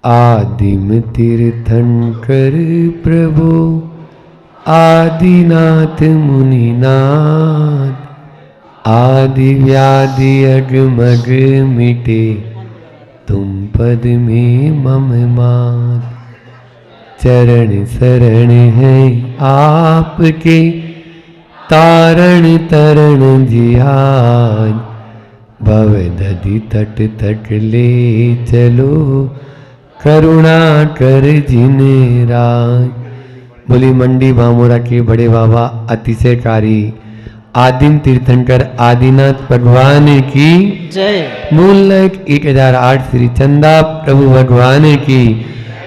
आदिम तीर्थंकर प्रभु आदिनाथ मुनिनाथ, आदि व्याधि अगमग मिटे तुम पद में मम मात। चरण शरण है आपके तारण तरण जियाद, भव दधि तट तक ले चलो करुणा कर जिने राज। बोली मंडी भामोरा के बड़े बाबा अतिशयकारी आदिम तीर्थंकर आदिनाथ भगवान की जय। मूल 1008 श्री चंदा प्रभु भगवान की।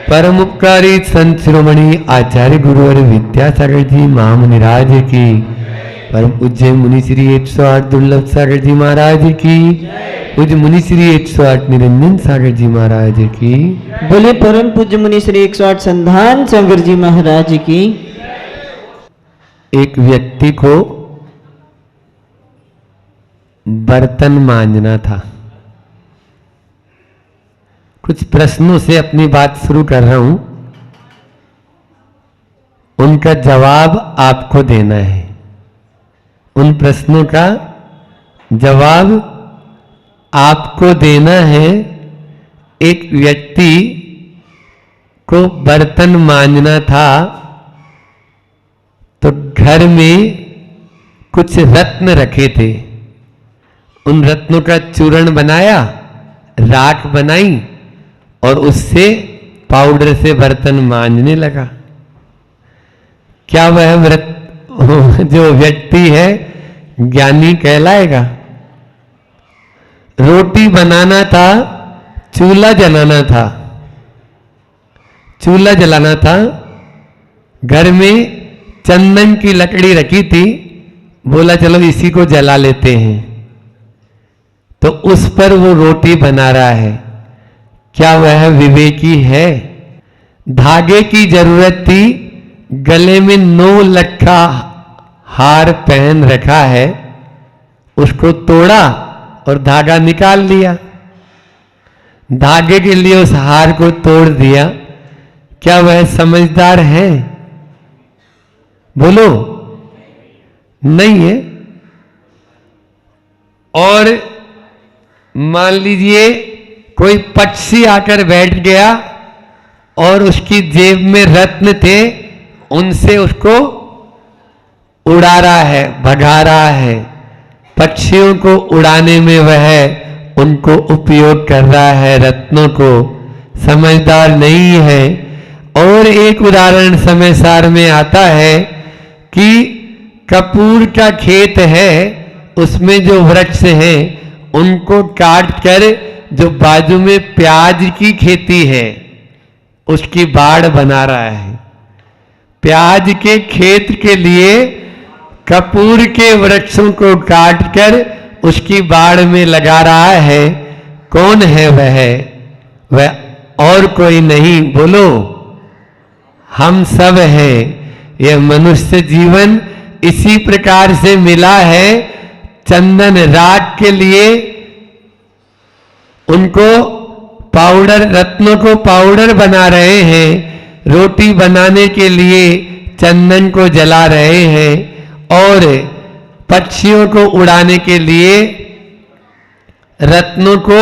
परम उपकारी संत शिरोमणि आचार्य गुरुवर विद्यासागर जी महामुनिराज की। परम पूज्य मुनि श्री 108 दुर्लभ सागर जी महाराज की। पूज्य मुनि श्री 108 निरंजन सागर जी महाराज की। बोले परम पूज्य मुनि श्री 108 संधान सागर जी महाराज की। एक व्यक्ति को बर्तन मांजना था। कुछ प्रश्नों से अपनी बात शुरू कर रहा हूं, उनका जवाब आपको देना है। उन प्रश्नों का जवाब आपको देना है। एक व्यक्ति को बर्तन मांजना था तो घर में कुछ रत्न रखे थे। उन रत्नों का चूर्ण बनाया, राख बनाई और उससे पाउडर से बर्तन मांजने लगा। क्या वह जो व्यक्ति है ज्ञानी कहलाएगा? रोटी बनाना था, चूल्हा जलाना था। चूल्हा जलाना था, घर में चंदन की लकड़ी रखी थी, बोला चलो इसी को जला लेते हैं। तो उस पर वो रोटी बना रहा है। क्या वह विवेकी है? धागे की जरूरत थी, गले में 9 लक्खा हार पहन रखा है, उसको तोड़ा और धागा निकाल लिया। धागे के लिए उस हार को तोड़ दिया। क्या वह समझदार है? बोलो, नहीं है। और मान लीजिए कोई पक्षी आकर बैठ गया और उसकी जेब में रत्न थे, उनसे उसको उड़ा रहा है, भगा रहा है। पक्षियों को उड़ाने में वह उनको उपयोग कर रहा है, रत्नों को। समझदार नहीं है। और एक उदाहरण समय सार में आता है कि कपूर का खेत है, उसमें जो वृक्ष हैं उनको काट कर जो बाजू में प्याज की खेती है उसकी बाड़ बना रहा है। प्याज के खेत के लिए कपूर के वृक्षों को काटकर उसकी बाड़ में लगा रहा है। कौन है वह? वह और कोई नहीं, बोलो, हम सब हैं। यह मनुष्य जीवन इसी प्रकार से मिला है। चंदन राख के लिए उनको पाउडर, रत्नों को पाउडर बना रहे हैं। रोटी बनाने के लिए चंदन को जला रहे हैं और पक्षियों को उड़ाने के लिए रत्नों को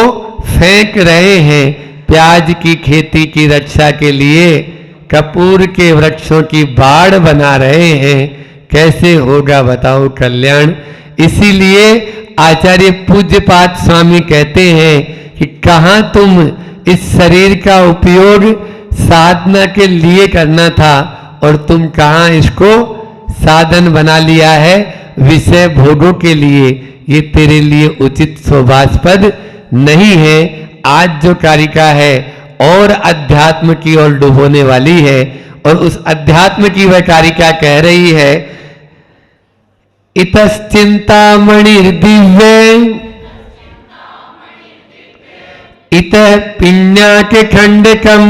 फेंक रहे हैं। प्याज की खेती की रक्षा के लिए कपूर के वृक्षों की बाड़ बना रहे हैं। कैसे होगा बताओ कल्याण? इसीलिए आचार्य पूज्यपाद स्वामी कहते हैं कि कहां तुम इस शरीर का उपयोग साधना के लिए करना था और तुम कहां इसको साधन बना लिया है विषय भोगों के लिए। ये तेरे लिए उचित शोभास्पद नहीं है। आज जो कारिका है और अध्यात्म की ओर डुबोने वाली है, और उस अध्यात्म की वह कारिका कह रही है, इतश्चिंतामणिर्दिव्य इतः पिण्याक खंडकम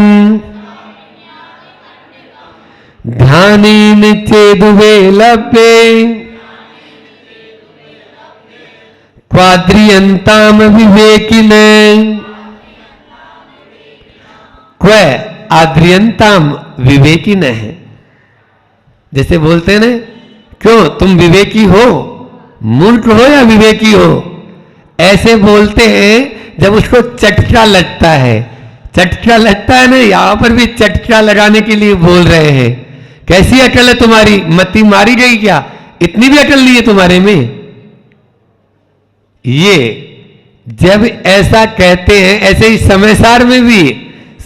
ध्यानेन चेदुवे लभ्ये क्वाद्रियंताम विवेकिने क्व आद्रियंताम विवेकी न है। जैसे बोलते हैं ना, क्यों तुम विवेकी हो, मूर्ख हो या विवेकी हो, ऐसे बोलते हैं जब उसको चटका लगता है। चटका लगता है ना, यहां पर भी चटका लगाने के लिए बोल रहे हैं। कैसी अकल है तुम्हारी, मति मारी गई क्या, इतनी भी अकल नहीं है तुम्हारे में। ये जब ऐसा कहते हैं, ऐसे ही समयसार में भी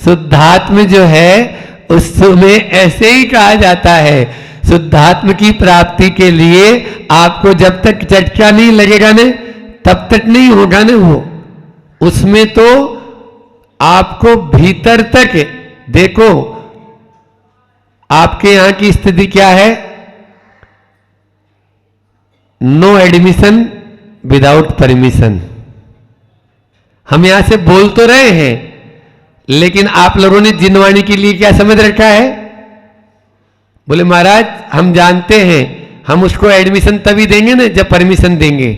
शुद्धात्म जो है उसमें ऐसे ही कहा जाता है। शुद्धात्म की प्राप्ति के लिए आपको जब तक चटका नहीं लगेगा ना, तब तक नहीं होगा ना वो। उसमें तो आपको भीतर तक देखो, आपके यहां की स्थिति क्या है, नो एडमिशन विदाउट परमिशन। हम यहां से बोल तो रहे हैं, लेकिन आप लोगों ने जिनवाणी के लिए क्या समझ रखा है, बोले महाराज हम जानते हैं, हम उसको एडमिशन तभी देंगे ना जब परमिशन देंगे।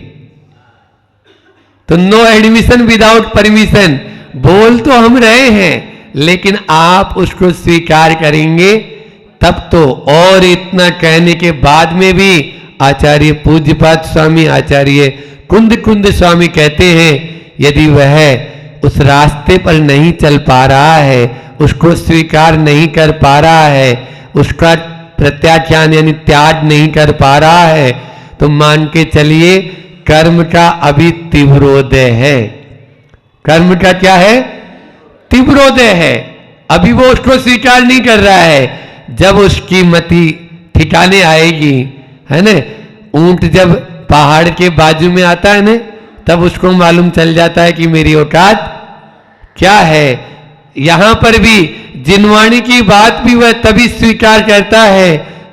तो नो एडमिशन विदाउट परमिशन बोल तो हम रहे हैं, लेकिन आप उसको स्वीकार करेंगे तब तो। और इतना कहने के बाद में भी आचार्य पूज्यपाद स्वामी आचार्य कुंद कुंद स्वामी कहते हैं, यदि वह उस रास्ते पर नहीं चल पा रहा है, उसको स्वीकार नहीं कर पा रहा है, उसका प्रत्याख्यान यानी त्याग नहीं कर पा रहा है, तो मान के चलिए कर्म का अभी तीव्रोदय है। कर्म का क्या है, तीव्रोदय है। अभी वो उसको स्वीकार नहीं कर रहा है। जब उसकी मति ठिकाने आएगी, है ना, ऊंट जब पहाड़ के बाजू में आता है ना, तब उसको मालूम चल जाता है कि मेरी औकात क्या है। यहां पर भी जिनवाणी की बात भी वह तभी स्वीकार करता है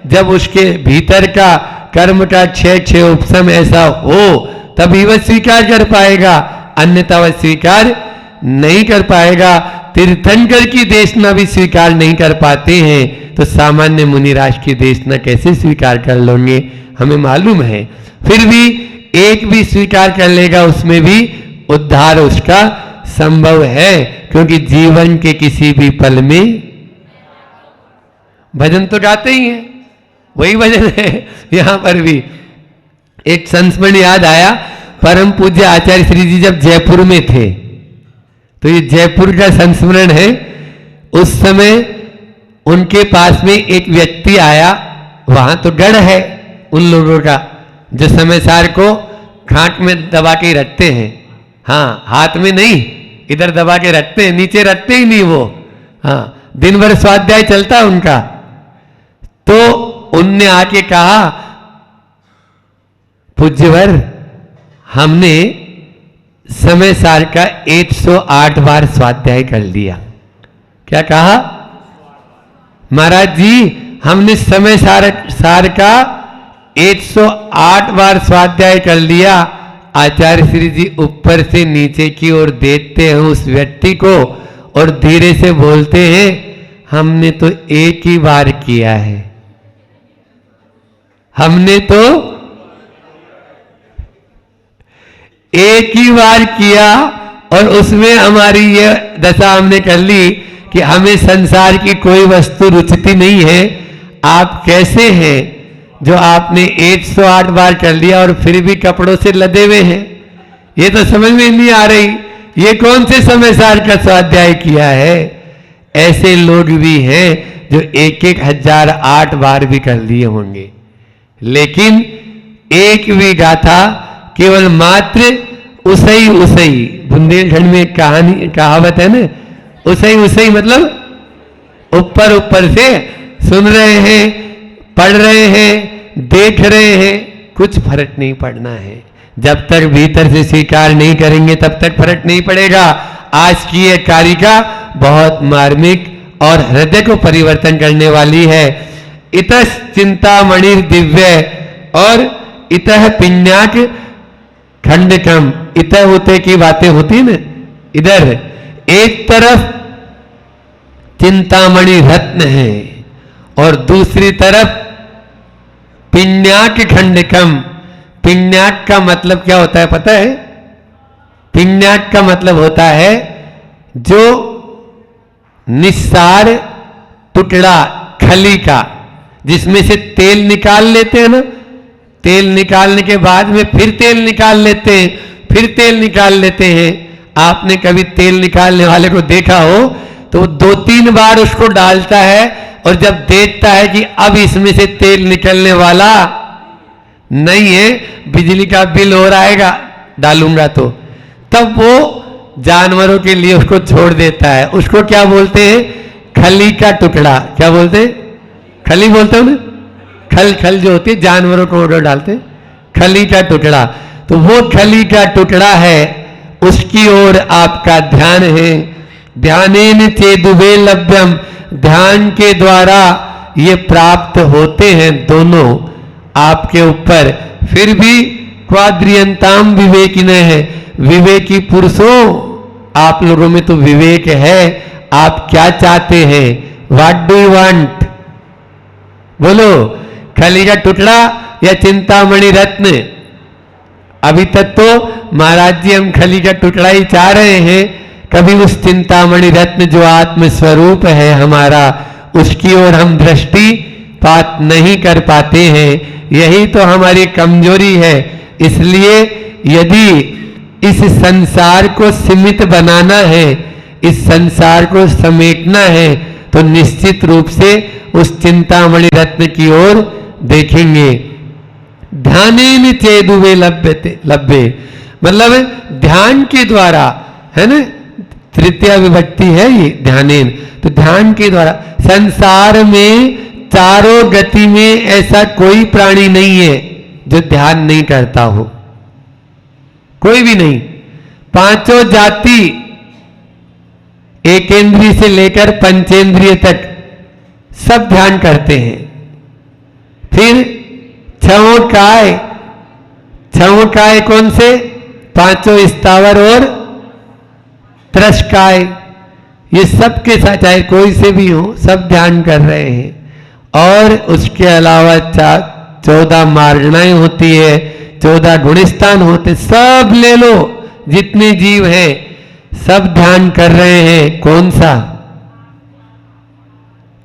जब उसके भीतर का कर्म का क्षय उपशम ऐसा हो, तभी वह स्वीकार कर पाएगा, अन्यथा वह स्वीकार नहीं कर पाएगा। तीर्थंकर की देशना भी स्वीकार नहीं कर पाते हैं, तो सामान्य मुनिराज की देशना कैसे स्वीकार कर लोगे, हमें मालूम है। फिर भी एक भी स्वीकार कर लेगा, उसमें भी उद्धार उसका संभव है, क्योंकि जीवन के किसी भी पल में भजन तो गाते ही हैं, वही भजन है। यहां पर भी एक संस्मरण याद आया, परम पूज्य आचार्य श्री जी जब जयपुर में थे, तो ये जयपुर का संस्मरण है। उस समय उनके पास में एक व्यक्ति आया, वहां तो गढ़ है उन लोगों का जो समयसार को खांट में दबा के रखते हैं, हाँ हाथ में नहीं, इधर दबा के रखते हैं, नीचे रखते ही नहीं वो, हाँ दिन भर स्वाध्याय चलता उनका। तो उनने आके कहा, पूज्यवर हमने समयसार का 108 बार स्वाध्याय कर लिया। क्या कहा, महाराज जी हमने समयसार का 108 बार स्वाध्याय कर लिया। आचार्य श्री जी ऊपर से नीचे की ओर देखते हैं उस व्यक्ति को और धीरे से बोलते हैं, हमने तो एक ही बार किया है, हमने तो एक ही बार किया, और उसमें हमारी ये दशा हमने कर ली कि हमें संसार की कोई वस्तु रुचती नहीं है। आप कैसे हैं जो आपने 108 बार कर लिया और फिर भी कपड़ों से लदे हुए हैं, ये तो समझ में नहीं आ रही, ये कौन से समयसार का स्वाध्याय किया है। ऐसे लोग भी हैं जो 1,008 बार भी कर लिए होंगे, लेकिन एक भी गाथा केवल मात्र उसई उसई, बुंदेलखंड में एक कहावत है ना, उसई उसई मतलब ऊपर ऊपर से सुन रहे हैं, पढ़ रहे हैं, देख रहे हैं, कुछ फर्क नहीं पड़ना है। जब तक भीतर से स्वीकार नहीं करेंगे तब तक फर्क नहीं पड़ेगा। आज की यह कारिका बहुत मार्मिक और हृदय को परिवर्तन करने वाली है। इतः चिंतामणि दिव्य और इतः पिण्याक खंडकम, इतः होते की बातें होती ना, इधर एक तरफ चिंतामणि रत्न है और दूसरी तरफ पिण्याक खंडकम। पिण्याक का मतलब क्या होता है पता है? पिण्याक का मतलब होता है जो निस्सार टुकड़ा खली का, जिसमें से तेल निकाल लेते हैं ना, तेल निकालने के बाद में फिर तेल निकाल लेते हैं, फिर तेल निकाल लेते हैं। आपने कभी तेल निकालने वाले को देखा हो तो वो 2-3 बार उसको डालता है, और जब देखता है कि अब इसमें से तेल निकलने वाला नहीं है, बिजली का बिल हो रहेगा डालूंगा, तो तब वो जानवरों के लिए उसको छोड़ देता है। उसको क्या बोलते हैं? खली का टुकड़ा। क्या बोलते हैं? खली बोलते हो ना, खल खल जो होती है जानवरों को ऑर्डर डालते हैं, खली का टुकड़ा। तो वो खली का टुकड़ा है, उसकी ओर आपका ध्यान है। ध्यानेन चेदुबे लभ्यम, ध्यान के द्वारा ये प्राप्त होते हैं दोनों आपके ऊपर। फिर भी क्वाद्रियंताम विवेकिन है, विवेकी पुरुषों आप लोगों में तो विवेक है। आप क्या चाहते हैं? What do you want? बोलो, खली का टुकड़ा या चिंतामणि रत्न? अभी तक तो महाराज जी हम खली का टुकड़ा ही चाह रहे हैं, कभी उस चिंतामणि रत्न जो आत्म स्वरूप है हमारा, उसकी ओर हम दृष्टिपात नहीं कर पाते हैं। यही तो हमारी कमजोरी है। इसलिए यदि इस संसार को सीमित बनाना है, इस संसार को समेटना है, तो निश्चित रूप से उस चिंतामणि रत्न की ओर देखेंगे। ध्यानेन चेदुवे लभ्ये, मतलब ध्यान के द्वारा, है ना, तृतीया विभक्ति है ये ध्यानेन। तो ध्यान के द्वारा संसार में चारों गति में ऐसा कोई प्राणी नहीं है जो ध्यान नहीं करता हो, कोई भी नहीं। पांचों जाति एकेंद्रीय से लेकर पंचेंद्रिय तक सब ध्यान करते हैं। फिर छहों काय, छहों काय कौन से? पांचों स्थावर और त्रस्काय, ये सब के साथ चाहे कोई से भी हो सब ध्यान कर रहे हैं। और उसके अलावा 14 मार्जनाएं होती है, 14 गुणस्थान होते, सब ले लो, जितने जीव हैं सब ध्यान कर रहे हैं। कौन सा?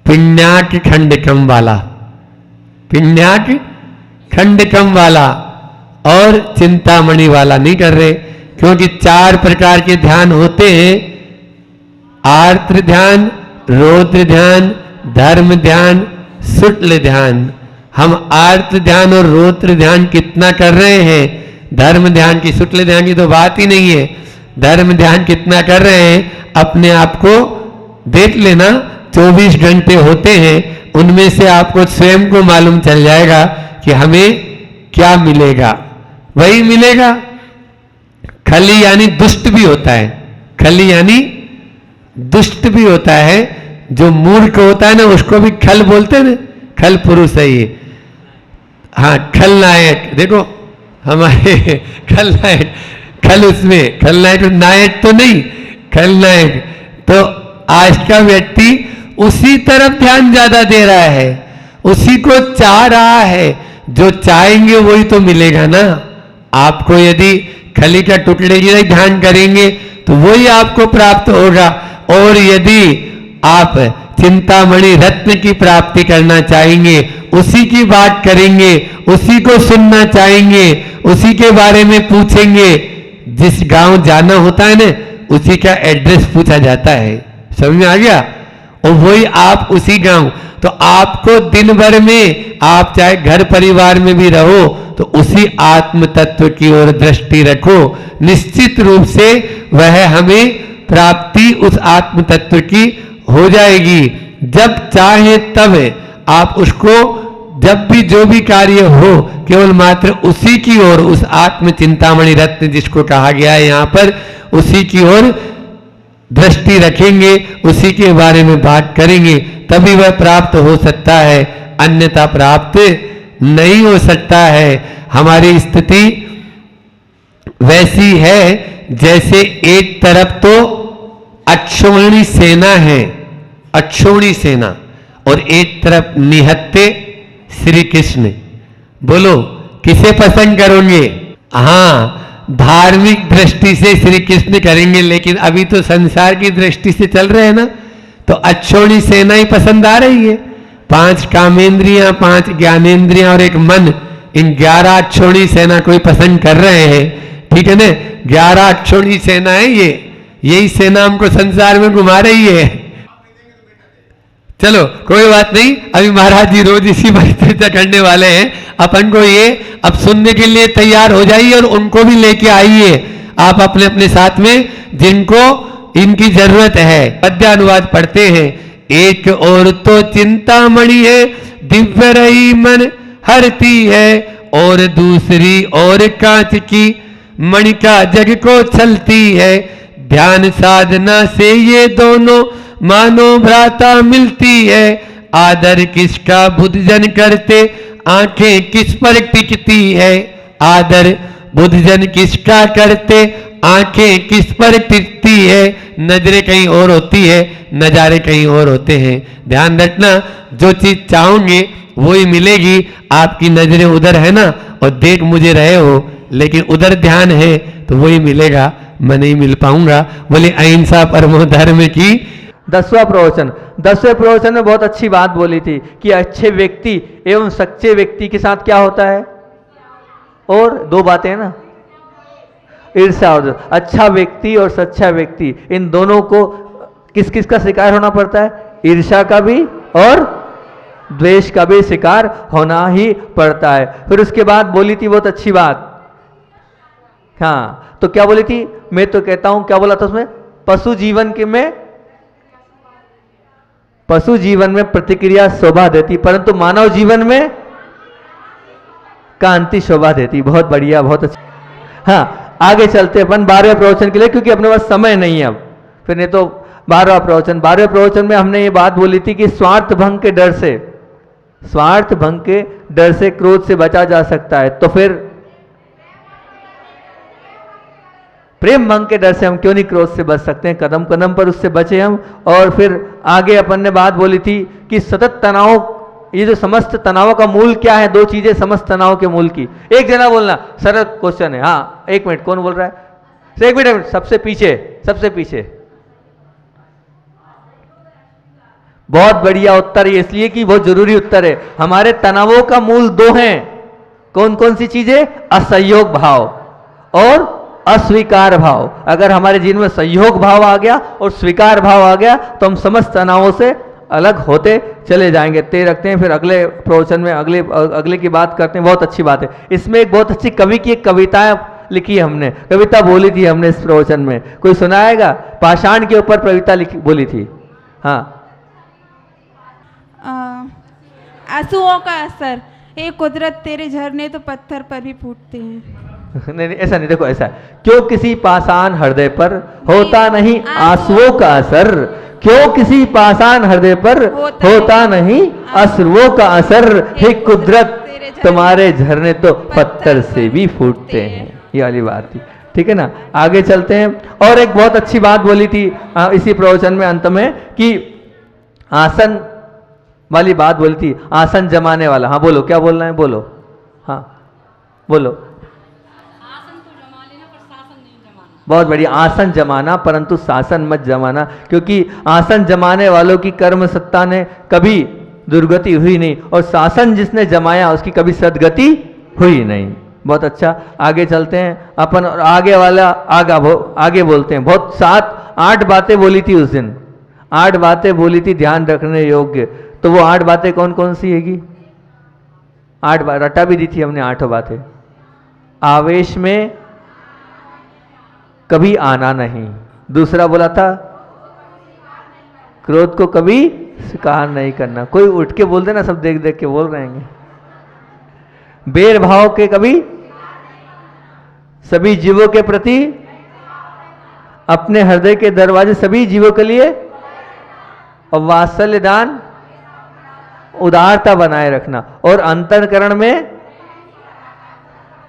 पिण्याक खंडकम वाला, पिण्याक खंडकम वाला, और चिंतामणि वाला नहीं कर रहे, क्योंकि 4 प्रकार के ध्यान होते हैं। आर्द्र ध्यान, रौद्र ध्यान, धर्म ध्यान, शुक्ल ध्यान। हम आर्द्र ध्यान और रौद्र ध्यान कितना कर रहे हैं? धर्म ध्यान की, शुक्ल ध्यान की तो बात ही नहीं है। धर्म ध्यान कितना कर रहे हैं? अपने आप को देख लेना, 24 घंटे होते हैं, उनमें से आपको स्वयं को मालूम चल जाएगा कि हमें क्या मिलेगा, वही मिलेगा। खली यानी दुष्ट भी होता है, खली यानी दुष्ट भी होता है। जो मूर्ख होता है ना, उसको भी खल बोलते हैं ना, खल पुरुष है ये। हाँ, खलनायक, देखो हमारे खलनायक, खल उसमें खलनायक, नायक तो नहीं, खलनायक। तो आज का व्यक्ति उसी तरफ ध्यान ज्यादा दे रहा है, उसी को चाह रहा है। जो चाहेंगे वही तो मिलेगा ना। आपको यदि खली का टुकड़े की ध्यान करेंगे तो वही आपको प्राप्त होगा। और यदि आप चिंतामणि रत्न की प्राप्ति करना चाहेंगे, उसी की बात करेंगे, उसी को सुनना चाहेंगे, उसी के बारे में पूछेंगे। जिस गांव जाना होता है ना, उसी का एड्रेस पूछा जाता है, समझ में आ गया? और वही आप उसी गांव। तो आपको दिन भर में आप चाहे घर परिवार में भी रहो तो उसी आत्म तत्व की ओर दृष्टि रखो, निश्चित रूप से वह हमें प्राप्ति उस आत्म तत्व की हो जाएगी। जब चाहे तब आप उसको, जब भी जो भी कार्य हो, केवल मात्र उसी की ओर, उस आत्म चिंतामणि रत्न जिसको कहा गया है यहाँ पर, उसी की ओर दृष्टि रखेंगे, उसी के बारे में बात करेंगे, तभी वह प्राप्त हो सकता है, अन्यथा प्राप्त नहीं हो सकता है। हमारी स्थिति वैसी है जैसे एक तरफ तो अक्षोहिणी सेना है, अक्षोहिणी सेना, और एक तरफ निहत्थे श्री कृष्ण। बोलो किसे पसंद करोगे? हाँ, धार्मिक दृष्टि से श्री कृष्ण करेंगे, लेकिन अभी तो संसार की दृष्टि से चल रहे हैं ना, तो अच्छोड़ी सेना ही पसंद आ रही है। 5 कामेंद्रियां, 5 ज्ञानेंद्रियां और एक मन, इन 11 अच्छोड़ी सेना कोई पसंद कर रहे हैं, ठीक है ना। 11 अच्छोड़ी सेना है ये, यही सेना हमको संसार में घुमा रही है। चलो कोई बात नहीं, अभी महाराज जी रोज इसी पर चर्चा करने वाले हैं। अपन को ये अब सुनने के लिए तैयार हो जाइए और उनको भी लेके आइए आप अपने अपने साथ में, जिनको इनकी जरूरत है। पद्य अनुवाद पढ़ते हैं। एक और तो चिंतामणि है, दिव्य रही मन हरती है, और दूसरी और कांच की मणि का जग को छलती है। ध्यान साधना से ये दोनों मानो भ्राता मिलती है। आदर किसका बुद्धजन करते, आंखें किस पर टिकती है। आदर बुद्धजन किसका करते, आंखें किस पर टिकती है। नजरें कहीं और होती है, नजारे कहीं और होते हैं। ध्यान रखना, जो चीज चाहोगे वही मिलेगी। आपकी नजरें उधर है ना, और देख मुझे रहे हो, लेकिन उधर ध्यान है तो वही मिलेगा, मैं नहीं मिल पाऊंगा। बोले अहिंसा परमो धर्म की। 10वां प्रवचन। 10वें प्रवचन में बहुत अच्छी बात बोली थी कि अच्छे व्यक्ति एवं सच्चे व्यक्ति के साथ क्या होता है, और 2 बातें हैं ना, ईर्ष्या और अच्छा व्यक्ति और सच्चा व्यक्ति, इन दोनों को किस किस का शिकार होना पड़ता है, ईर्ष्या का भी और द्वेष का भी शिकार होना ही पड़ता है। फिर उसके बाद बोली थी बहुत अच्छी बात, हाँ तो क्या बोली थी, मैं तो कहता हूं, क्या बोला था उसमें, पशु जीवन में प्रतिक्रिया शोभा देती, परंतु मानव जीवन में कांति शोभा देती। बहुत बढ़िया, बहुत अच्छा। हाँ आगे चलते अपन 12वें प्रवचन के लिए, क्योंकि अपने पास समय नहीं है अब, फिर नहीं तो 12वां प्रवचन। 12वें प्रवचन में हमने ये बात बोली थी कि स्वार्थ भंग के डर से क्रोध से बचा जा सकता है, तो फिर प्रेम भंग के डर से हम क्यों नहीं क्रोध से बच सकते हैं। कदम कदम पर उससे बचे हम। और फिर आगे अपन ने बात बोली थी कि सतत तनाव, ये जो समस्त तनावों का मूल क्या है, 2 चीजें समस्त तनाव के मूल की। एक जना बोलना, सरल क्वेश्चन है। हाँ 1 मिनट, कौन बोल रहा है, 1 मिनट, सबसे पीछे। बहुत बढ़िया उत्तर है, इसलिए कि बहुत जरूरी उत्तर है। हमारे तनावों का मूल 2 हैं। कौन कौन सी चीजें, असहयोग भाव और अस्वीकार भाव। अगर हमारे जीवन में सहयोग भाव आ गया और स्वीकार भाव आ गया तो हम समस्त तनावों से अलग होते चले जाएंगे। ते रखते हैं, फिर अगले प्रवचन में अगले की बात करते हैं। बहुत अच्छी बात है। इसमें एक बहुत अच्छी कवि की एक कविता लिखी है हमने, कविता बोली थी हमने इस प्रवचन में, कोई सुनाएगा? पाषाण के ऊपर कविता बोली थी। हाँ, आंसुओं का असर, ये कुदरत तेरे झरने तो पत्थर पर भी फूटते हैं। नहीं ऐसा नहीं, देखो ऐसा, क्यों किसी पाषाण हृदय पर होता नहीं आंसुओं का असर, क्यों किसी पाषाण हृदय पर होता नहीं आंसुओं का असर, हे कुदरत तुम्हारे झरने तो पत्थर से भी फूटते हैं। ये वाली बात थी, ठीक है ना। आगे चलते हैं। और एक बहुत अच्छी बात बोली थी इसी प्रवचन में अंत में कि आसन वाली बात बोली थी, आसन जमाने वाला। हाँ बोलो, क्या बोलना है, बोलो। हाँ बोलो। बहुत बढ़िया, आसन जमाना परंतु शासन मत जमाना, क्योंकि आसन जमाने वालों की कर्म सत्ता ने कभी दुर्गति हुई नहीं, और शासन जिसने जमाया उसकी कभी सदगति हुई नहीं। बहुत अच्छा, आगे चलते हैं अपन। और आगे वाला आगे बोलते हैं। बहुत 7-8 बातें बोली थी उस दिन, 8 बातें बोली थी ध्यान रखने योग्य। तो वो 8 बातें कौन कौन सी हैगी? 8 बार रटा भी दी थी हमने 8 बातें। आवेश में कभी आना नहीं, दूसरा बोला था क्रोध को कभी स्वीकार नहीं करना। कोई उठ के बोल देना, सब देख देख के बोल रहे हैं। बैर भाव के कभी, सभी जीवों के प्रति अपने हृदय के दरवाजे सभी जीवों के लिए, और वात्सल्य दान उदारता बनाए रखना, और अंतःकरण में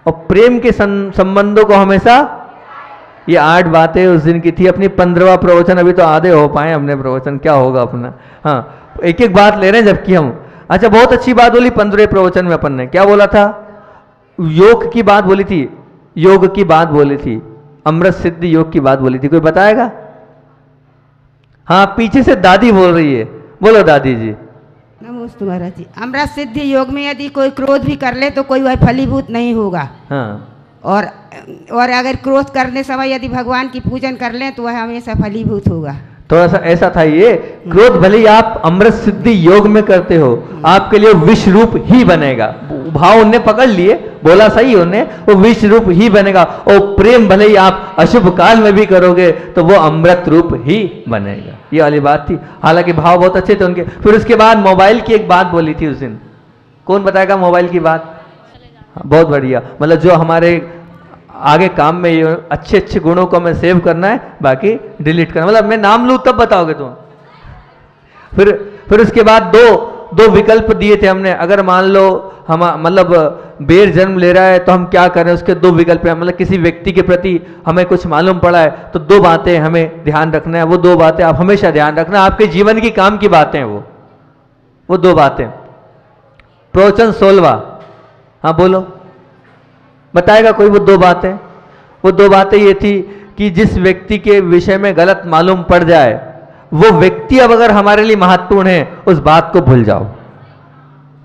और प्रेम के संबंधों को हमेशा। ये 8 बातें उस दिन की थी। अपनी 15वां प्रवचन, अभी तो आधे हो पाए हमने प्रवचन, क्या होगा अपना। हाँ, एक एक बात ले रहे हैं जबकि हम। अच्छा, बहुत अच्छी बात बोली 15वें प्रवचन में अपन ने। क्या बोला था? योग की बात बोली थी, योग की बात बोली थी, अमृत सिद्धि योग की बात बोली थी। कोई बताएगा? हाँ, पीछे से दादी बोल रही है, बोलो दादी जी। नमस्ते महाराज जी। अमृत सिद्धि योग में यदि कोई क्रोध भी कर ले तो कोई वह फलीभूत नहीं होगा। हाँ, और अगर क्रोध करने समय यदि भगवान की पूजन कर लें तो वह हमेशा फलीभूत होगा। थोड़ा सा ऐसा था ये, क्रोध भले ही आप अमृत सिद्धि योग में करते हो, आपके लिए विष रूप ही बनेगा। भाव उनने पकड़ लिए, बोला सही उन्होंने, वो विष रूप ही बनेगा। और प्रेम भले ही आप अशुभ काल में भी करोगे तो वो अमृत रूप ही बनेगा। ये वाली बात थी। हालांकि भाव बहुत अच्छे थे उनके। फिर उसके बाद मोबाइल की एक बात बोली थी उस दिन। कौन बताएगा मोबाइल की बात? बहुत बढ़िया। मतलब जो हमारे आगे काम में ये अच्छे अच्छे गुणों को हमें सेव करना है, बाकी डिलीट करना। मतलब मैं नाम लूँ तब बताओगे तुम। फिर उसके बाद दो विकल्प दिए थे हमने। अगर मान लो हम मतलब बेर जन्म ले रहा है तो हम क्या करें, उसके दो विकल्प हैं। मतलब किसी व्यक्ति के प्रति हमें कुछ मालूम पड़ा है तो दो बातें हमें ध्यान रखना है। वो दो बातें आप हमेशा ध्यान रखना, आपके जीवन की काम की बातें हैं वो दो बातें। प्रवचन 16। हाँ बोलो, बताएगा कोई वो दो बातें? वो दो बातें ये थी कि जिस व्यक्ति के विषय में गलत मालूम पड़ जाए, वो व्यक्ति अब अगर हमारे लिए महत्वपूर्ण है, उस बात को भूल जाओ।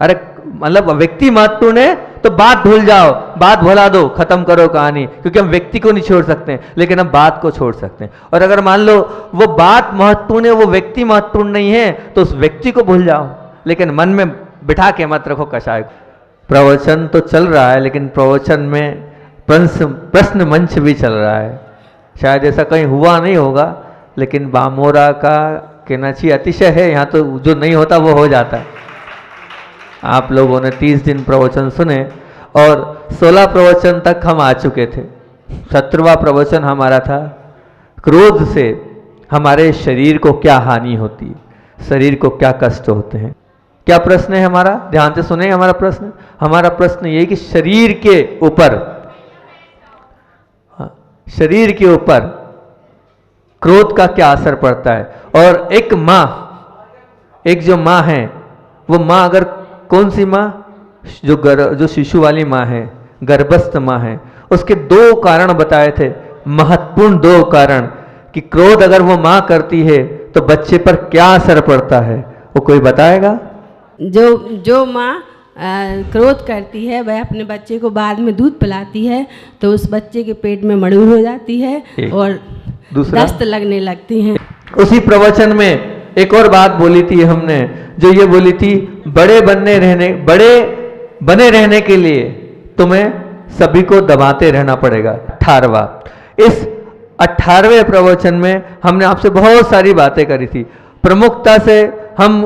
अरे मतलब व्यक्ति महत्वपूर्ण है तो बात भूल जाओ, बात भुला दो, खत्म करो कहानी। क्योंकि हम व्यक्ति को नहीं छोड़ सकते, लेकिन हम बात को छोड़ सकते हैं। और अगर मान लो वो बात महत्वपूर्ण है, वो व्यक्ति महत्वपूर्ण नहीं है, तो उस व्यक्ति को भूल जाओ, लेकिन मन में बिठा के मत रखो कषाय को। प्रवचन तो चल रहा है, लेकिन प्रवचन में प्रश्न मंच भी चल रहा है। शायद ऐसा कहीं हुआ नहीं होगा, लेकिन बामोरा का कहना चाहिए अतिशय है। यहाँ तो जो नहीं होता वो हो जाता है। आप लोगों ने 30 दिन प्रवचन सुने और 16 प्रवचन तक हम आ चुके थे। 17वां प्रवचन हमारा था क्रोध से हमारे शरीर को क्या हानि होती है, शरीर को क्या कष्ट होते हैं। क्या प्रश्न है हमारा? ध्यान से सुने हमारा प्रश्न। हमारा प्रश्न ये कि शरीर के ऊपर क्रोध का क्या असर पड़ता है। और एक जो माँ है, वो माँ अगर कौन सी माँ? जो शिशु वाली माँ है, गर्भस्थ माँ है, उसके दो कारण बताए थे, महत्वपूर्ण दो कारण, कि क्रोध अगर वो माँ करती है तो बच्चे पर क्या असर पड़ता है। वो कोई बताएगा? जो माँ क्रोध करती है वह अपने बच्चे को बाद में दूध पिलाती है तो उस बच्चे के पेट में मड़ूर हो जाती है और दस्त लगने लगती हैं। उसी प्रवचन में एक और बात बोली थी हमने, जो ये बोली थी बड़े बने रहने के लिए तुम्हें सभी को दबाते रहना पड़ेगा। 18वां। इस 18वें प्रवचन में हमने आपसे बहुत सारी बातें करी थी। प्रमुखता से हम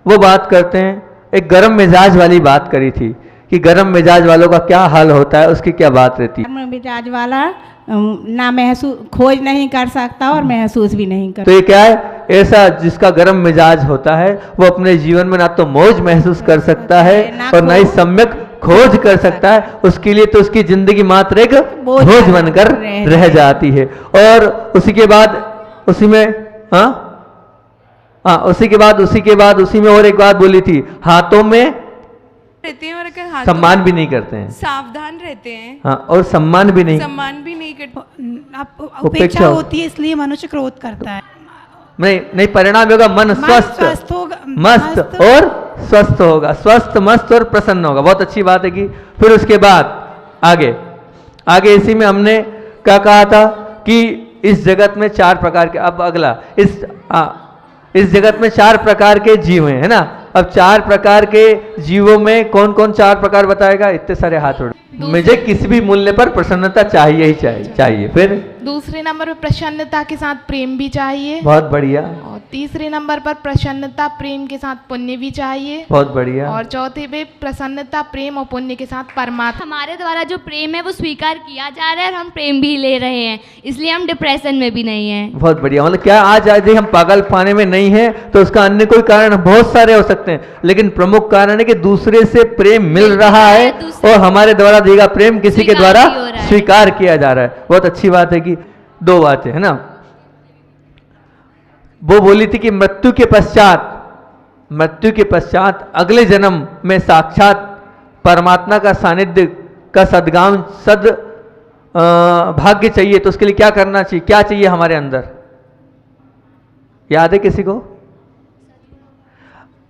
वो बात करते हैं, एक गर्म मिजाज वाली बात करी थी कि गर्म मिजाज वालों का क्या हाल होता है, उसकी क्या बात रहती है। गर्म मिजाज वाला ना महसूस खोज नहीं कर सकता और महसूस भी नहीं कर। तो ये क्या है? ऐसा जिसका गर्म मिजाज होता है वो अपने जीवन में ना तो मौज महसूस कर सकता है और ना ही सम्यक खोज कर सकता है। उसके लिए तो उसकी जिंदगी मात्र एक बोझ बनकर रह जाती है। और उसी के बाद उसी में और एक बात बोली थी, हाथों में रहते हैं और अगर हाथों सम्मान भी नहीं करते हैं, सावधान रहते हैं। हाँ, और सम्मान भी नहीं करते। उपेक्षा होती है, इसलिए मनुष्य क्रोध करता है। नहीं परिणाम होगा मन स्वस्थ होगा, मस्त और स्वस्थ होगा, स्वस्थ मस्त और प्रसन्न होगा। बहुत अच्छी बात है कि फिर उसके बाद आगे इसी में हमने क्या कहा था कि इस जगत में 4 प्रकार के, अब अगला इस जगत में 4 प्रकार के जीव हैं, है ना। अब 4 प्रकार के जीवों में कौन कौन 4 प्रकार बताएगा? इतने सारे हाथ उड़। मुझे किसी भी मूल्य पर प्रसन्नता चाहिए ही चाहिए। फिर दूसरे नंबर पर प्रसन्नता के साथ प्रेम भी चाहिए। बहुत बढ़िया। और तीसरे नंबर पर प्रसन्नता प्रेम के साथ पुण्य भी चाहिए। बहुत बढ़िया। और चौथे पे प्रसन्नता प्रेम और पुण्य के साथ परमात्मा। हमारे द्वारा जो प्रेम है वो स्वीकार किया जा रहा है और हम प्रेम भी ले रहे हैं, इसलिए हम डिप्रेशन में भी नहीं हैं। बहुत बढ़िया। मतलब क्या आज हम पागल पाने में नहीं है तो उसका अन्य कोई कारण बहुत सारे हो सकते हैं, लेकिन प्रमुख कारण है कि दूसरे से प्रेम मिल रहा है और हमारे द्वारा दिया प्रेम किसी के द्वारा स्वीकार किया जा रहा है। बहुत अच्छी बात है कि 2 बातें, है ना। वो बोली थी कि मृत्यु के पश्चात अगले जन्म में साक्षात परमात्मा का सानिध्य का सद्गाम भाग्य चाहिए, तो उसके लिए क्या करना चाहिए, क्या चाहिए हमारे अंदर? याद है किसी को?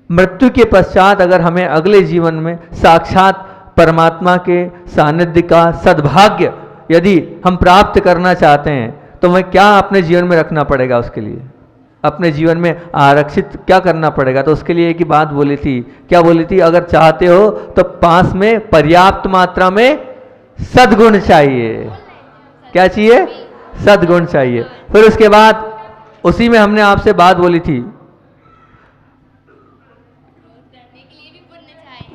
मृत्यु के पश्चात अगर हमें अगले जीवन में साक्षात परमात्मा के सानिध्य का सद्भाग्य यदि हम प्राप्त करना चाहते हैं तो हमें क्या अपने जीवन में रखना पड़ेगा? उसके लिए अपने जीवन में आरक्षित क्या करना पड़ेगा? तो उसके लिए एक ही बात बोली थी। क्या बोली थी? अगर चाहते हो तो पास में पर्याप्त मात्रा में सद्गुण चाहिए। क्या चाहिए? सद्गुण चाहिए। फिर उसके बाद उसी में हमने आपसे बात बोली थी।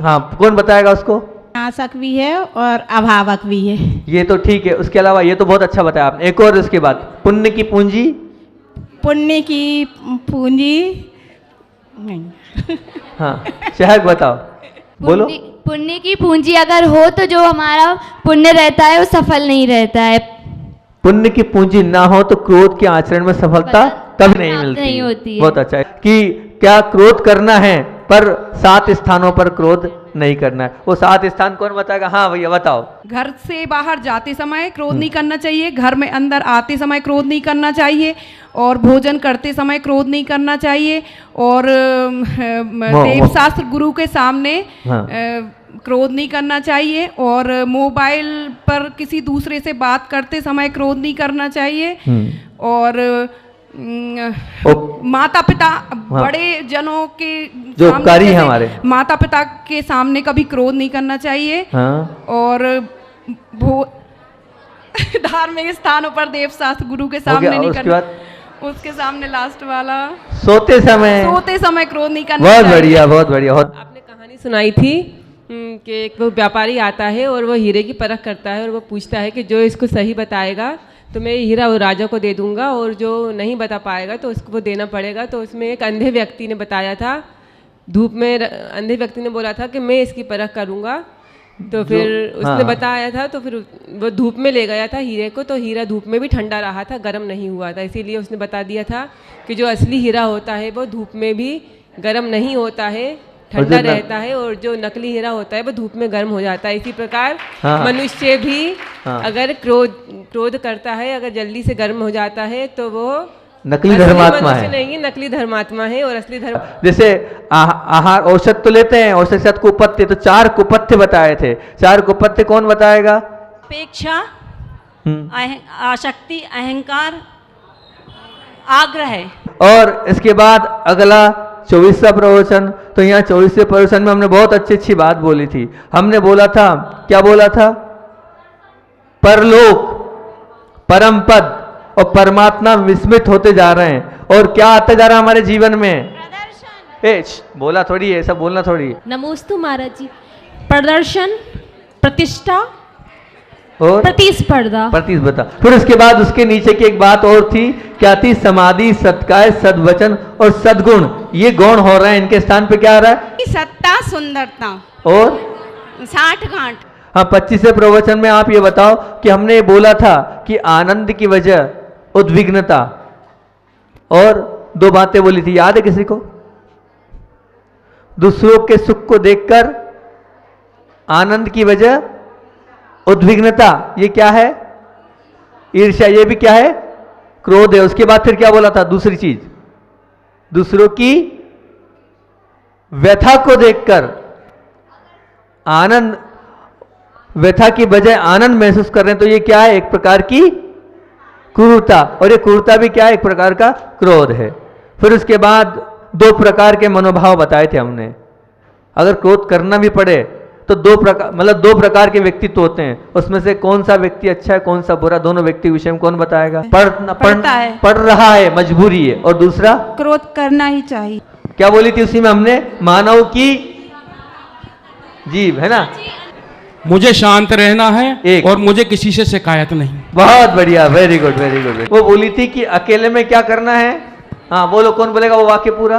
हाँ, कौन बताएगा उसको? नाशक भी है और अभावक भी है। ये तो ठीक है। उसके अलावा ये तो बहुत अच्छा बताया आपने। एक और उसके बाद पुण्य की पूंजी। पुण्य की पूंजी नहीं। हाँ, शहर बताओ, बोलो। पुण्य की पूंजी अगर हो तो जो हमारा पुण्य रहता है वो सफल नहीं रहता है। पुण्य की पूंजी ना हो तो क्रोध के आचरण में सफलता कभी नहीं मिलती, नहीं होती है। बहुत अच्छा है कि क्या क्रोध करना है पर 7 स्थानों पर क्रोध नहीं करना है। वो 7 स्थान कौन बताएगा? हाँ भैया बताओ। घर से बाहर जाते समय क्रोध नहीं करना चाहिए, घर में अंदर आते समय क्रोध नहीं करना चाहिए, और भोजन करते समय क्रोध नहीं करना चाहिए, और देव शास्त्र गुरु के सामने हाँ। क्रोध नहीं करना चाहिए, और मोबाइल पर किसी दूसरे से बात करते समय क्रोध नहीं करना चाहिए, और माता पिता बड़े जनों के जो उपकारी हैं हमारे माता पिता के सामने कभी क्रोध नहीं करना चाहिए। हाँ। और धार्मिक स्थानों पर देव शास्त्र गुरु के सामने नहीं करना। उसके सामने लास्ट वाला सोते समय क्रोध नहीं करना। बहुत बढ़िया, बहुत बढ़िया। आपने कहानी सुनाई थी कि एक वो व्यापारी आता है और वो हीरे की परख करता है और वो पूछता है कि जो इसको सही बताएगा तो मैं हीरा वो राजा को दे दूंगा, और जो नहीं बता पाएगा तो उसको वो देना पड़ेगा। तो उसमें एक अंधे व्यक्ति ने बताया था, धूप में अंधे व्यक्ति ने बोला था कि मैं इसकी परख करूंगा। तो फिर उसने बताया था, तो फिर वो धूप में ले गया था हीरे को, तो हीरा धूप में भी ठंडा रहा था, गर्म नहीं हुआ था। इसीलिए उसने बता दिया था कि जो असली हीरा होता है वो धूप में भी गर्म नहीं होता है, ठंडा रहता है, और जो नकली हीरा होता है वो धूप में गर्म हो जाता है। इसी प्रकार मनुष्य भी अगर क्रोध करता है, अगर जल्दी से गर्म हो जाता है तो वो नकली धर्मात्मा है। नहीं, नकली धर्मात्मा है। और असली धर्म जैसे आहार औषध तो लेते हैं, औषध के साथ कुपथ्य, तो 4 कुपथ्य बताए थे। 4 कुपथ्य कौन बताएगा? अपेक्षा, आसक्ति, अहंकार, आग्रह। और इसके बाद अगला 24वां प्रवचन। तो यहाँ 24वें प्रवचन में हमने बहुत अच्छी बात बोली थी। हमने बोला था, क्या बोला था? परलोक, परम पद और परमात्मा विस्मित होते जा रहे हैं, और क्या आता जा रहा है हमारे जीवन में? बोला थोड़ी है, सब बोलना थोड़ी। नमोस्तु महाराज जी। प्रदर्शन, प्रतिष्ठा और प्रतिस्पर्धा। फिर उसके बाद उसके नीचे की एक बात और थी, क्या थी? समाधि, सत्काय, सद्वचन और सद्गुण। ये गौण हो रहे हैं, इनके स्थान पे क्या आ रहा है? सत्ता, सुंदरता और 60 गांठ। हाँ, 25वें प्रवचन में आप ये बताओ कि हमने ये बोला था कि आनंद की वजह उद्विग्नता, और 2 बातें बोली थी, याद है किसी को? दूसरों के सुख को देखकर आनंद की वजह उद्विग्नता, ये क्या है? ईर्ष्या। ये भी क्या है? क्रोध है। उसके बाद फिर क्या बोला था? दूसरी चीज, दूसरों की व्यथा को देखकर आनंद, व्यथा की बजाय आनंद महसूस कर रहे हैं, तो ये क्या है? एक प्रकार की क्रूरता, और ये क्रूरता भी क्या है? एक प्रकार का क्रोध है। फिर उसके बाद 2 प्रकार के मनोभाव बताए थे हमने। अगर क्रोध करना भी पड़े तो 2 प्रकार, मतलब 2 प्रकार के व्यक्तित्व होते हैं। उसमें से कौन सा व्यक्ति अच्छा है, कौन सा बुरा, दोनों व्यक्ति के विषय में कौन बताएगा? पढ़ रहा है, मजबूरी है, और दूसरा क्रोध करना ही चाहिए। क्या बोली थी उसी में हमने? मानव की जीव, है ना? मुझे शांत रहना है और मुझे किसी से शिकायत नहीं। बहुत बढ़िया, वेरी गुड, वेरी गुड। वो बोली थी कि अकेले में क्या करना है? हाँ बोलो, कौन बोलेगा वो वाक्य पूरा?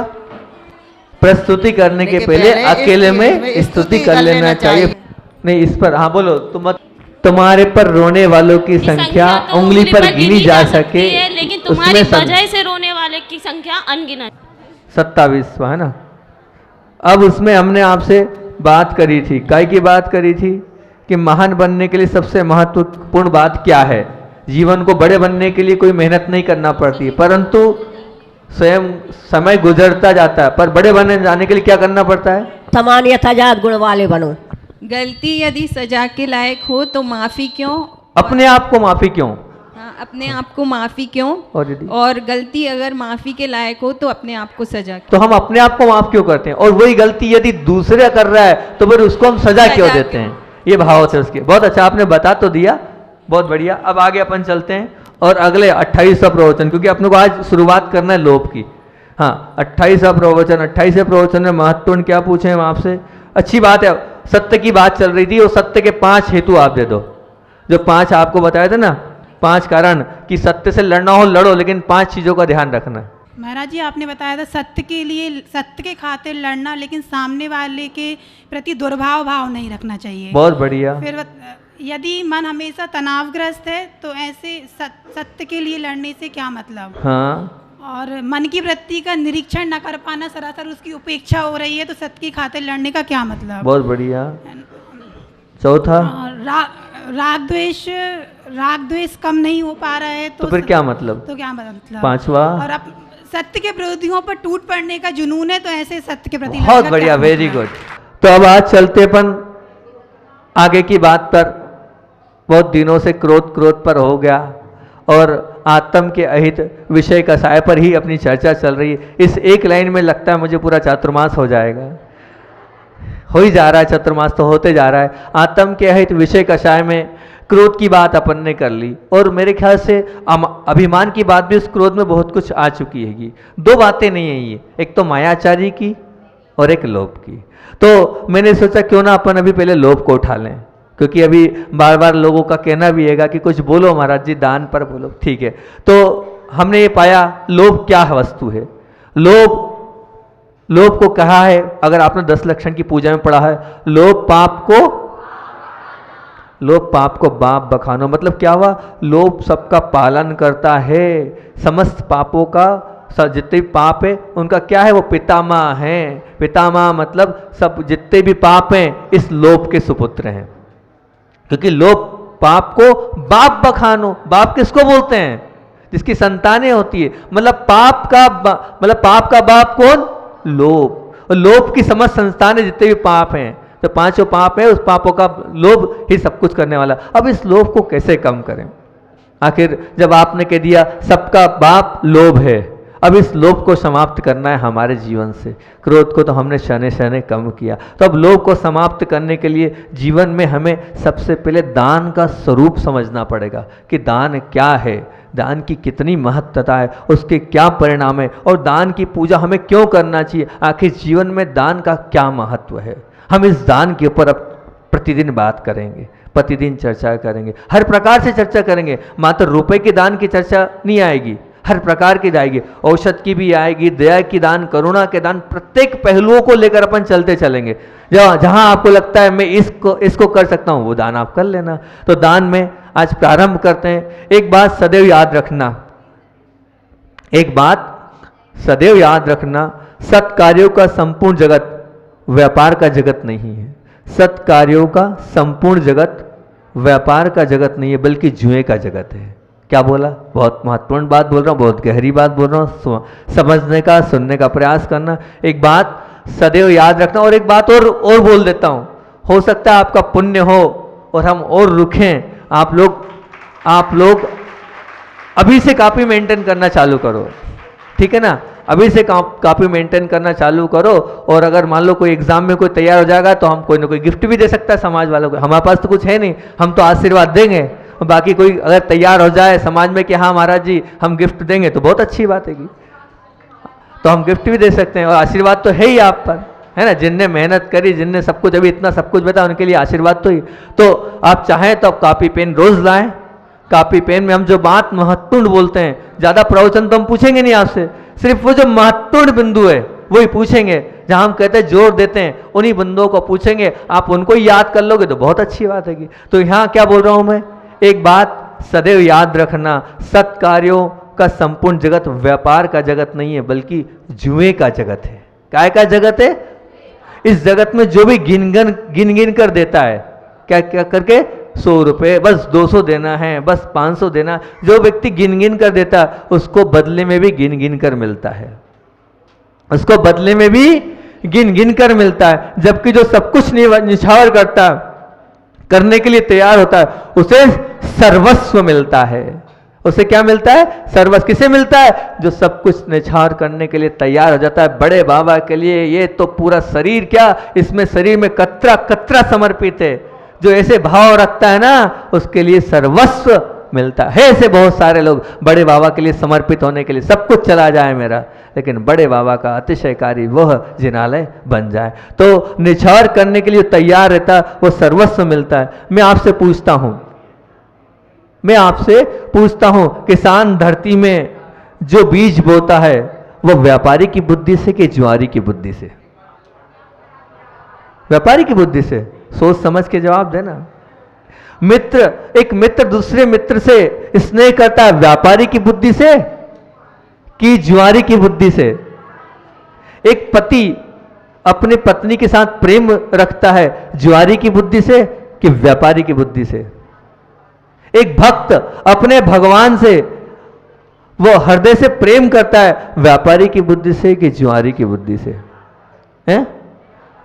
प्रस्तुति करने के पहले अकेले में स्तुति कर लेना चाहिए। नहीं, इस पर हाँ बोलो। तुम्हारे पर रोने वालों की संख्या उंगली पर गिनी जा सके, लेकिन तुम्हारी वजह से रोने वाले की संख्या अनगिनत। 27वां है ना? अब उसमें हमने आपसे बात करी थी, काय की बात करी थी कि महान बनने के लिए सबसे महत्वपूर्ण बात क्या है? जीवन को बड़े बनने के लिए कोई मेहनत नहीं करना पड़ती, परंतु स्वयं समय गुजरता जाता है, पर बड़े बनने जाने के लिए क्या करना पड़ता है? समान यथाजात गुण वाले बनो। गलती यदि सजा के लायक हो तो माफी क्यों? अपने आप को माफी क्यों? हाँ, अपने आप को माफी क्यों? और गलती अगर माफी के लायक हो तो अपने आप को सजा क्यों? तो हम अपने आप को माफ क्यों करते हैं? और वही गलती यदि दूसरे कर रहा है तो फिर उसको हम सजा क्यों देते हैं? ये भाव थे उसके। बहुत अच्छा, आपने बता तो दिया, बहुत बढ़िया। अब आगे अपन चलते हैं और अगले 28वां प्रवचन, क्योंकि अपने को आज शुरुआत करना है लोभ की। हाँ, 28वां प्रवचन। 28वें प्रवचन में महत्वपूर्ण क्या पूछे हम आपसे? अच्छी बात है, सत्य की बात चल रही थी, और सत्य के 5 हेतु आप दे दो। जो 5 आपको बताए थे ना, 5 कारण कि सत्य से लड़ना हो लड़ो, लेकिन 5 चीजों का ध्यान रखना। महाराज जी, आपने बताया था सत्य के लिए, सत्य के खातिर लड़ना, लेकिन सामने वाले के प्रति दुर्भाव भाव नहीं रखना चाहिए। बहुत बढ़िया। फिर यदि मन हमेशा तनावग्रस्त है तो ऐसे सत्य के लिए लड़ने से क्या मतलब? हाँ। और मन की वृत्ति का निरीक्षण न कर पाना, सरासर उसकी उपेक्षा हो रही है, तो सत्य की खातिर लड़ने का क्या मतलब? बहुत बढ़िया। चौथा, राग द्वेष कम नहीं हो पा रहा है तो फिर क्या मतलब? तो क्या मतलब? 5वां, और अब सत्य के विरोधियों पर टूट पड़ने का जुनून है, तो ऐसे सत्य के प्रति बहुत बढ़िया, वेरी गुड। तो अब आज चलते अपन आगे की बात पर। बहुत दिनों से क्रोध पर हो गया, और आत्म के अहित विषय कसाय पर ही अपनी चर्चा चल रही है। इस एक लाइन में लगता है मुझे पूरा चातुर्मास हो जाएगा। हो ही जा रहा है, चतुर्मास तो होते जा रहा है। आत्म के अहित विषय कषाय में क्रोध की बात अपन ने कर ली, और मेरे ख्याल से अभिमान की बात भी उस क्रोध में बहुत कुछ आ चुकी है। 2 बातें नहीं है ये, एक तो मायाचारी की और एक लोभ की। तो मैंने सोचा क्यों ना अपन अभी पहले लोभ को उठा लें, क्योंकि अभी बार बार लोगों का कहना भी है कि कुछ बोलो महाराज जी, दान पर बोलो। ठीक है, तो हमने ये पाया लोभ क्या वस्तु है। लोभ को कहा है, अगर आपने 10 लक्षण की पूजा में पढ़ा है, लोभ पाप को बाप बखानो। मतलब क्या हुआ? लोभ सबका पालन करता है, समस्त पापों का, जितने भी पाप है उनका क्या है? वो पितामह है। पितामह मतलब सब जितने भी पाप हैं इस लोभ के सुपुत्र हैं, क्योंकि लोभ पाप को बाप बखानो। बाप किसको बोलते हैं? जिसकी संतानें होती है। मतलब पाप का बाप कौन? लोभ। और लोभ की समस्त संतानें जितने भी पाप हैं, तो 5 पाप है, उस पापों का लोभ ही सब कुछ करने वाला। अब इस लोभ को कैसे कम करें? आखिर जब आपने कह दिया सबका बाप लोभ है, अब इस लोभ को समाप्त करना है हमारे जीवन से। क्रोध को तो हमने शने शने कम किया, तो अब लोभ को समाप्त करने के लिए जीवन में हमें सबसे पहले दान का स्वरूप समझना पड़ेगा कि दान क्या है, दान की कितनी महत्वता है, उसके क्या परिणाम है, और दान की पूजा हमें क्यों करना चाहिए। आखिर जीवन में दान का क्या महत्व है। हम इस दान के ऊपर अब प्रतिदिन बात करेंगे, प्रतिदिन चर्चा करेंगे, हर प्रकार से चर्चा करेंगे। मात्र रुपए के दान की चर्चा नहीं आएगी, हर प्रकार की आएगी। औषध की भी आएगी, दया की दान, करुणा के दान, प्रत्येक पहलुओं को लेकर अपन चलते चलेंगे। जहां आपको लगता है मैं इसको कर सकता हूं, वो दान आप कर लेना। तो दान में आज प्रारंभ करते हैं। एक बात सदैव याद रखना, सत्कार्यों का संपूर्ण जगत व्यापार का जगत नहीं है। सत्कार्यों का संपूर्ण जगत व्यापार का जगत नहीं है, बल्कि जुए का जगत है। क्या बोला? बहुत महत्वपूर्ण बात बोल रहा हूँ, बहुत गहरी बात बोल रहा हूँ। समझने का, सुनने का प्रयास करना। एक बात सदैव याद रखना, और एक बात और बोल देता हूँ। हो सकता है आपका पुण्य हो और हम और रुखें। आप लोग अभी से कॉपी मेंटेन करना चालू करो, ठीक है ना? अभी से कॉपी मेंटेन करना चालू करो, और अगर मान लो कोई एग्जाम में कोई तैयार हो जाएगा तो हम कोई ना कोई गिफ्ट भी दे सकता है समाज वालों को। हमारे पास तो कुछ है नहीं, हम तो आशीर्वाद देंगे। बाकी कोई अगर तैयार हो जाए समाज में कि हाँ महाराज जी हम गिफ्ट देंगे, तो बहुत अच्छी बात है, तो हम गिफ्ट भी दे सकते हैं। और आशीर्वाद तो है ही आप पर, है ना? जिनने मेहनत करी, जिनने सब कुछ अभी इतना सब कुछ बताया, उनके लिए आशीर्वाद तो ही। तो आप चाहें तो आप कॉपी पेन रोज लाएं। कॉपी पेन में हम जो बात महत्वपूर्ण बोलते हैं, ज़्यादा प्रवचन तो हम पूछेंगे नहीं आपसे, सिर्फ वो जो महत्वपूर्ण बिंदु है वही पूछेंगे। जहाँ हम कहते हैं जोर देते हैं, उन्हीं बिंदुओं को पूछेंगे। आप उनको ही याद कर लोगे तो बहुत अच्छी बात है। तो यहाँ क्या बोल रहा हूँ मैं? एक बात सदैव याद रखना, सत्कार्यों का संपूर्ण जगत व्यापार का जगत नहीं है, बल्कि जुए का जगत है। काय का जगत है? इस जगत में जो भी गिन गिन कर देता है, क्या क्या करके? 100 रुपये, बस 200 देना है, बस 500 देना। जो व्यक्ति गिन गिन कर देता उसको बदले में भी गिन गिन कर मिलता है, उसको बदले में भी गिन गिन कर मिलता है। जबकि जो सब कुछ निछावर करता, करने के लिए तैयार होता है, उसे सर्वस्व मिलता है। उसे क्या मिलता है? सर्वस्व। किसे मिलता है? जो सब कुछ निछावर करने के लिए तैयार हो जाता है। बड़े बाबा के लिए ये तो पूरा शरीर, क्या इसमें शरीर में कतरा कतरा समर्पित है। जो ऐसे भाव रखता है ना, उसके लिए सर्वस्व मिलता है। ऐसे बहुत सारे लोग बड़े बाबा के लिए समर्पित होने के लिए सब कुछ चला जाए मेरा, लेकिन बड़े बाबा का अतिशयकारी वह जिनालय बन जाए। तो निछावर करने के लिए तैयार रहता, वो सर्वस्व मिलता है। मैं आपसे पूछता हूं, किसान धरती में जो बीज बोता है वो व्यापारी की बुद्धि से कि जुआरी की बुद्धि से? व्यापारी की बुद्धि से। सोच समझ के जवाब देना। एक मित्र दूसरे मित्र से स्नेह करता है व्यापारी की बुद्धि से कि जुआरी की बुद्धि से? एक पति अपने पत्नी के साथ प्रेम रखता है जुआरी की बुद्धि से कि व्यापारी की बुद्धि से? एक भक्त अपने भगवान से वो हृदय से प्रेम करता है व्यापारी की बुद्धि से कि जुआरी की बुद्धि से? हैं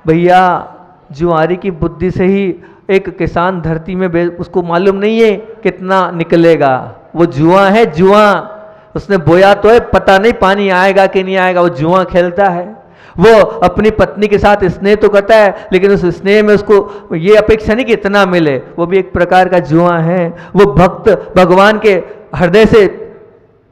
भैया, जुआरी की बुद्धि से ही एक किसान धरती में उसको मालूम नहीं है कितना निकलेगा। वो जुआ है, जुआ। उसने बोया तो है, पता नहीं पानी आएगा कि नहीं आएगा, वो जुआ खेलता है। वो अपनी पत्नी के साथ स्नेह तो करता है, लेकिन उस स्नेह में उसको ये अपेक्षा नहीं कि इतना मिले, वो भी एक प्रकार का जुआ है। वो भक्त भगवान के हृदय से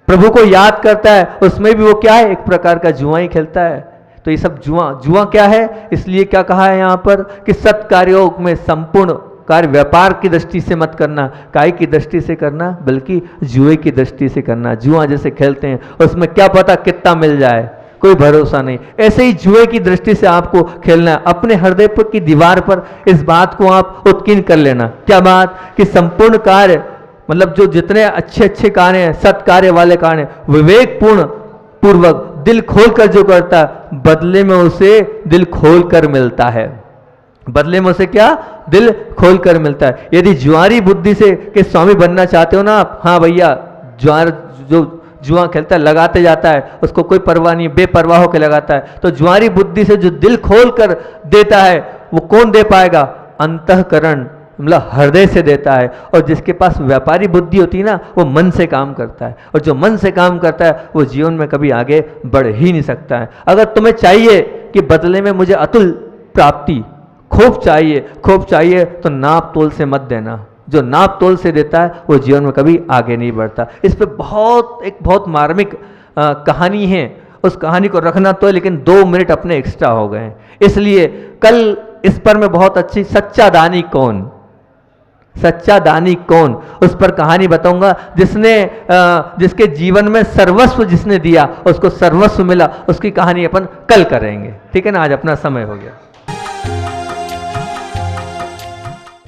प्रभु को याद करता है, उसमें भी वो क्या है? एक प्रकार का जुआ ही खेलता है। तो ये सब जुआ क्या है? इसलिए क्या कहा है यहाँ पर कि सत्कार्यों में संपूर्ण कार्य व्यापार की दृष्टि से मत करना, काय की दृष्टि से करना, बल्कि जुए की दृष्टि से करना। जुआ जैसे खेलते हैं, उसमें क्या पता कितना मिल जाए, कोई भरोसा नहीं। ऐसे ही जुए की दृष्टि से आपको खेलना है। अपने हृदय पर की दीवार पर इस बात को आप उत्कीर्ण कर लेना। क्या बात? कि संपूर्ण कार्य, मतलब जो जितने अच्छे अच्छे कार्य हैं, सत्कार्य वाले कार्य, विवेकपूर्ण पूर्वक दिल खोलकर जो करता, बदले में उसे दिल खोलकर मिलता है। बदले में उसे क्या? दिल खोलकर मिलता है। यदि जुआरी बुद्धि से के स्वामी बनना चाहते हो ना आप, हाँ भैया, जो जुआ खेलता है, लगाते जाता है, उसको कोई परवाह नहीं, बेपरवाह होकर लगाता है। तो जुआरी बुद्धि से जो दिल खोल कर देता है, वो कौन दे पाएगा? अंतःकरण, मतलब हृदय से देता है। और जिसके पास व्यापारी बुद्धि होती है ना, वो मन से काम करता है। और जो मन से काम करता है वो जीवन में कभी आगे बढ़ ही नहीं सकता है। अगर तुम्हें चाहिए कि बदले में मुझे अतुल प्राप्ति खूब चाहिए, तो नाप तोल से मत देना। जो नाप तोल से देता है वो जीवन में कभी आगे नहीं बढ़ता। इस पे एक बहुत मार्मिक कहानी है। उस कहानी को रखना तो है, लेकिन 2 मिनट अपने एक्स्ट्रा हो गए, इसलिए कल इस पर मैं बहुत अच्छी सच्चा दानी कौन उस पर कहानी बताऊंगा। जिसके जीवन में सर्वस्व जिसने दिया उसको सर्वस्व मिला, उसकी कहानी अपन कल करेंगे। ठीक है ना? आज अपना समय हो गया।